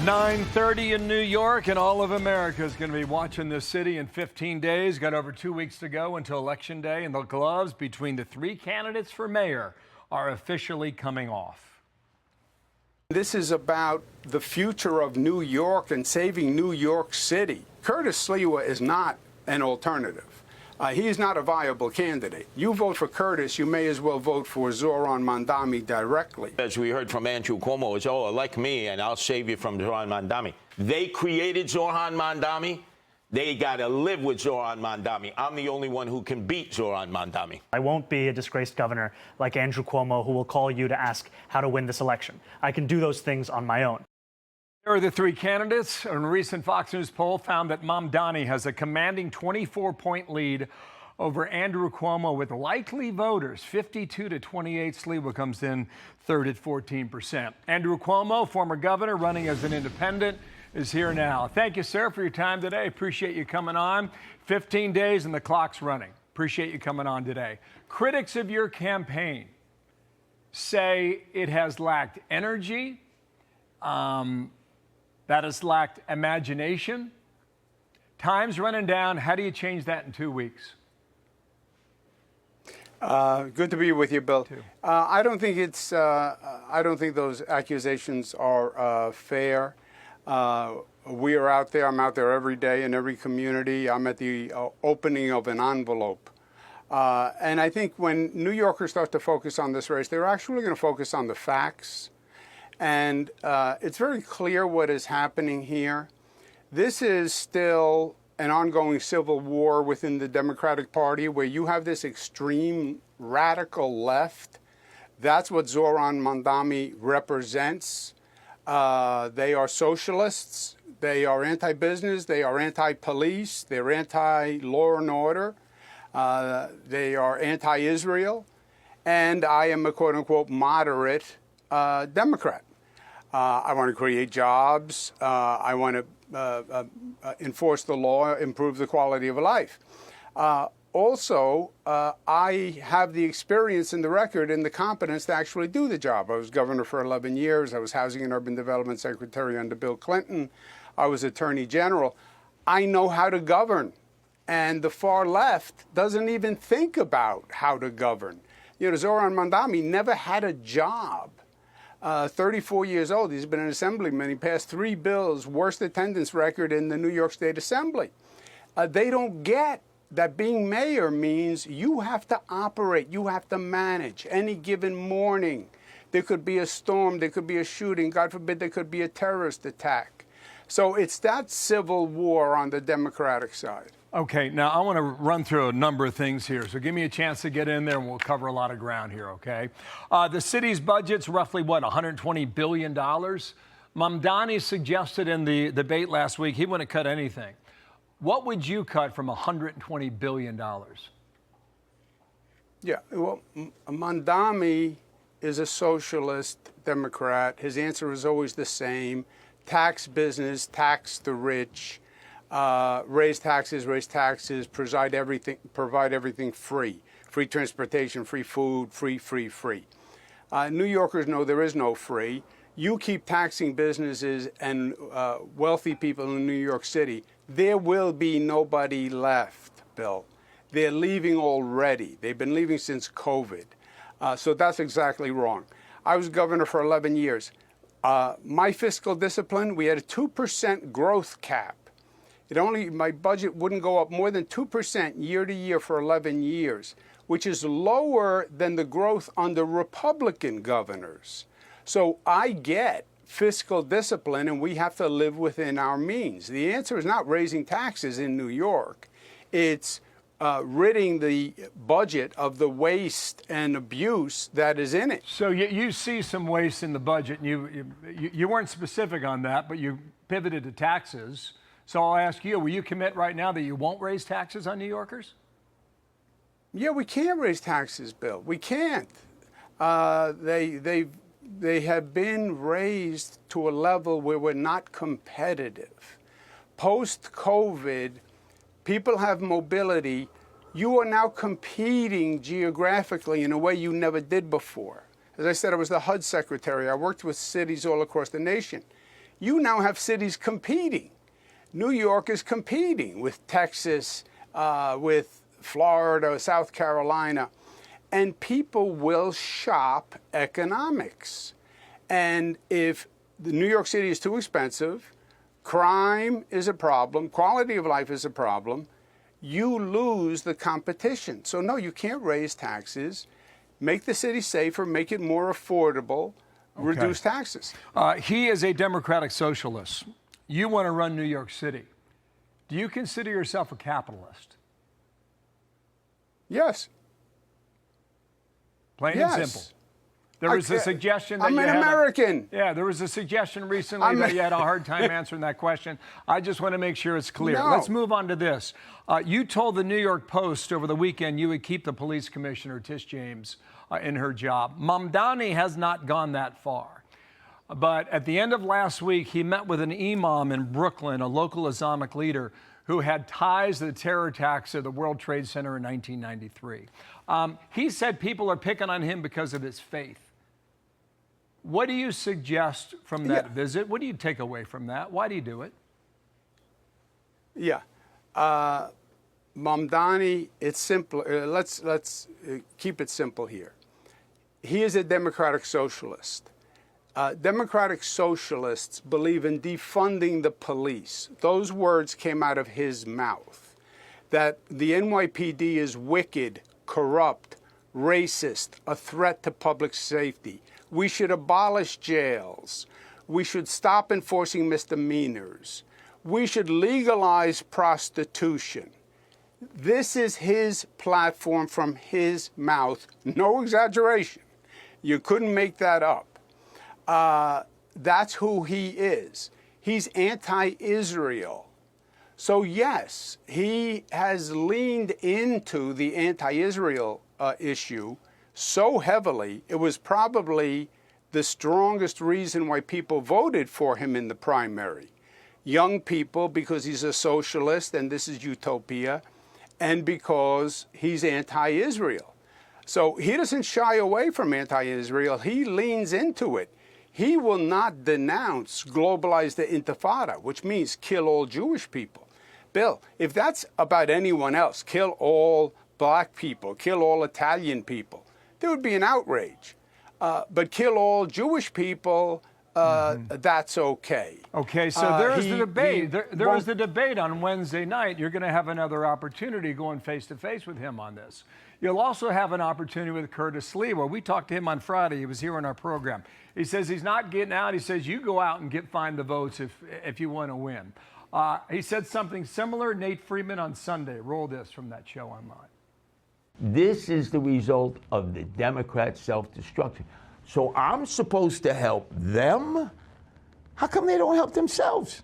9:30 in New York, and all of America is going to be watching this city in 15 days. Got over 2 weeks to go until Election Day, and the gloves between the three candidates for mayor are officially coming off. This is about the future of New York and saving New York City. Curtis Sliwa is not an alternative. He is not a viable candidate. You vote for Curtis, you may as well vote for Zohran Mamdani directly. As we heard from Andrew Cuomo, it's, oh, elect me and I'll save you from Zohran Mamdani. They created Zohran Mamdani. They got to live with Zohran Mamdani. I'm the only one who can beat Zohran Mamdani. I won't be a disgraced governor like Andrew Cuomo, who will call you to ask how to win this election. I can do those things on my own. Here are the three candidates. A recent Fox News poll found that Mamdani has a commanding 24-point lead over Andrew Cuomo with likely voters 52 to 28. Sliwa comes in third at 14%. Andrew Cuomo, former governor running as an independent, is here now. Thank you, sir, for your time today. Appreciate you coming on. 15 days and the clock's running. Appreciate you coming on today. Critics of your campaign say it has lacked energy, that has lacked imagination. Time's running down. How do you change that in 2 weeks? Good to be with you, Bill. I don't think it's. I don't think those accusations are fair. We are out there. I'm out there every day in every community. I'm at the opening of an envelope. And I think when New Yorkers start to focus on this race, they're actually going to focus on the facts. And it's very clear what is happening here. This is still an ongoing civil war within the Democratic Party where you have this extreme radical left. That's what Zohran Mamdani represents. They are socialists. They are anti-business. They are anti-police. They're anti-law and order. They are anti-Israel. And I am a quote-unquote moderate Democrat. I want to create jobs. I want to enforce the law, improve the quality of life. Also, I have the experience and the record and the competence to actually do the job. I was governor for 11 years. I was Housing and Urban Development Secretary under Bill Clinton. I was Attorney General. I know how to govern. And the far left doesn't even think about how to govern. You know, Zohran Mamdani never had a job. 34 years old. He's been an assemblyman. He passed 3 bills, worst attendance record in the New York State Assembly. They don't get that being mayor means you have to operate, you have to manage. Any given morning, there could be a storm, there could be a shooting, God forbid there could be a terrorist attack. So it's that civil war on the Democratic side. Okay, now I want to run through a number of things here. So give me a chance to get in there and we'll cover a lot of ground here, okay? The city's budget's roughly, what, $120 billion? Mamdani suggested in the debate last week he wouldn't cut anything. What would you cut from $120 billion? Yeah, well, Mandami is a socialist Democrat. His answer is always the same. Tax business, tax the rich. Raise taxes, provide everything free. Free transportation, free food, free. New Yorkers know there is no free. You keep taxing businesses and wealthy people in New York City, there will be nobody left, Bill. They're leaving already. They've been leaving since COVID. So that's exactly wrong. I was governor for 11 years. My fiscal discipline, we had a 2% growth cap. My budget wouldn't go up more than 2% year to year for 11 years, which is lower than the growth under Republican governors. So I get fiscal discipline, and we have to live within our means. The answer is not raising taxes in New York. It's ridding the budget of the waste and abuse that is in it. So you see some waste in the budget, and you weren't specific on that, but you pivoted to taxes. So I'll ask you, will you commit right now that you won't raise taxes on New Yorkers? Yeah, we can't raise taxes, Bill. We can't. They have been raised to a level where we're not competitive. Post-COVID, people have mobility. You are now competing geographically in a way you never did before. As I said, I was the HUD secretary. I worked with cities all across the nation. You now have cities competing. New York is competing with Texas, with Florida, South Carolina, and people will shop economics. And if New York City is too expensive, crime is a problem, quality of life is a problem, you lose the competition. So no, you can't raise taxes. Make the city safer, make it more affordable, reduce taxes. He is a democratic socialist. You want to run New York City. Do you consider yourself a capitalist? Yes. Plain and simple. There was a suggestion that I'm an American. There was a suggestion recently that you had a hard time answering that question. I just want to make sure it's clear. No. Let's move on to this. You told the New York Post over the weekend you would keep the police commissioner, Tish James, in her job. Mamdani has not gone that far. But at the end of last week, he met with an imam in Brooklyn, a local Islamic leader who had ties to the terror attacks at the World Trade Center in 1993. He said people are picking on him because of his faith. What do you suggest from that visit? What do you take away from that? Why do you do it? Yeah. Mamdani, it's simple. Let's keep it simple here. He is a democratic socialist. Democratic socialists believe in defunding the police. Those words came out of his mouth. That the NYPD is wicked, corrupt, racist, a threat to public safety. We should abolish jails. We should stop enforcing misdemeanors. We should legalize prostitution. This is his platform from his mouth. No exaggeration. You couldn't make that up. That's who he is. He's anti-Israel. So yes, he has leaned into the anti-Israel issue so heavily. It was probably the strongest reason why people voted for him in the primary. Young people, because he's a socialist and this is utopia, and because he's anti-Israel. So he doesn't shy away from anti-Israel. He leans into it. He will not denounce globalize the intifada, which means kill all Jewish people. Bill, if that's about anyone else, kill all black people, kill all Italian people, there would be an outrage. But kill all Jewish people, that's okay. Okay, so there's the debate. There was the debate on Wednesday night. You're going to have another opportunity going face-to-face with him on this. You'll also have an opportunity with Curtis Lewa. We talked to him on Friday. He was here in our program. He says he's not getting out. He says you go out and find the votes if you want to win. He said something similar. Nate Friedman on Sunday. Roll this from that show online. This is the result of the Democrats' self-destruction. So I'm supposed to help them? How come they don't help themselves?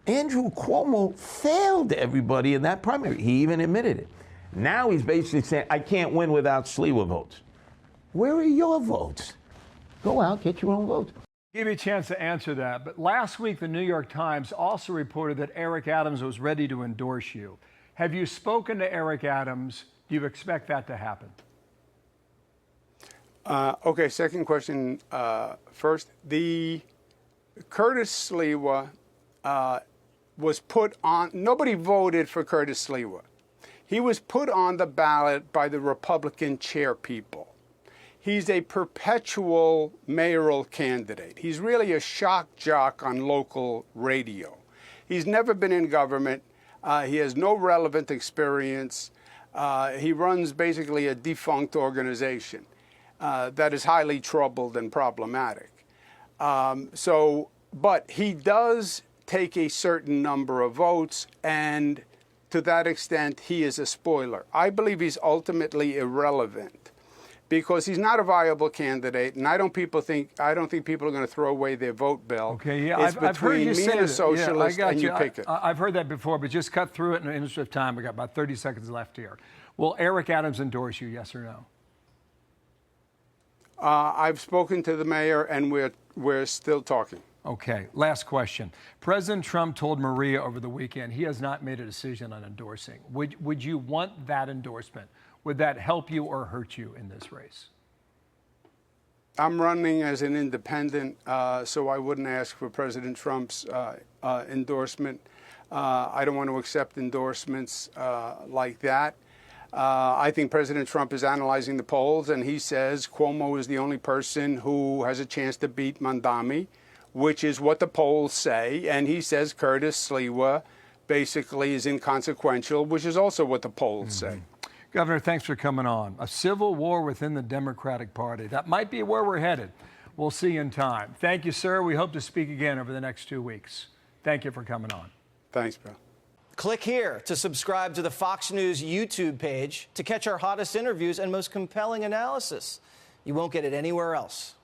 Andrew Cuomo failed everybody in that primary. He even admitted it. Now he's basically saying, I can't win without Sliwa votes. Where are your votes? Go out, get your own votes. Give you a chance to answer that. But last week, the New York Times also reported that Eric Adams was ready to endorse you. Have you spoken to Eric Adams? Do you expect that to happen? Okay, second question first. The Curtis Sliwa was put on, nobody voted for Curtis Sliwa. He was put on the ballot by the Republican chair people. He's a perpetual mayoral candidate. He's really a shock jock on local radio. He's never been in government. He has no relevant experience. He runs basically a defunct organization that is highly troubled and problematic. But he does take a certain number of votes, and to that extent, he is a spoiler. I believe he's ultimately irrelevant because he's not a viable candidate, and I don't think people are going to throw away their vote, Bill. Okay, yeah, I've heard you say a socialist, and you pick it. I've heard that before, but just cut through it in the interest of time. We got about 30 seconds left here. Will Eric Adams endorse you? Yes or no? I've spoken to the mayor, and we're still talking. Okay, last question. President Trump told Maria over the weekend he has not made a decision on endorsing. Would you want that endorsement? Would that help you or hurt you in this race? I'm running as an independent, so I wouldn't ask for President Trump's endorsement. I don't want to accept endorsements like that. I think President Trump is analyzing the polls, and he says Cuomo is the only person who has a chance to beat Mandami, which is what the polls say. And he says Curtis Sliwa basically is inconsequential, which is also what the polls say. Governor, thanks for coming on. A civil war within the Democratic Party. That might be where we're headed. We'll see in time. Thank you, sir. We hope to speak again over the next 2 weeks. Thank you for coming on. Thanks, Bill. Click here to subscribe to the Fox News YouTube page to catch our hottest interviews and most compelling analysis. You won't get it anywhere else.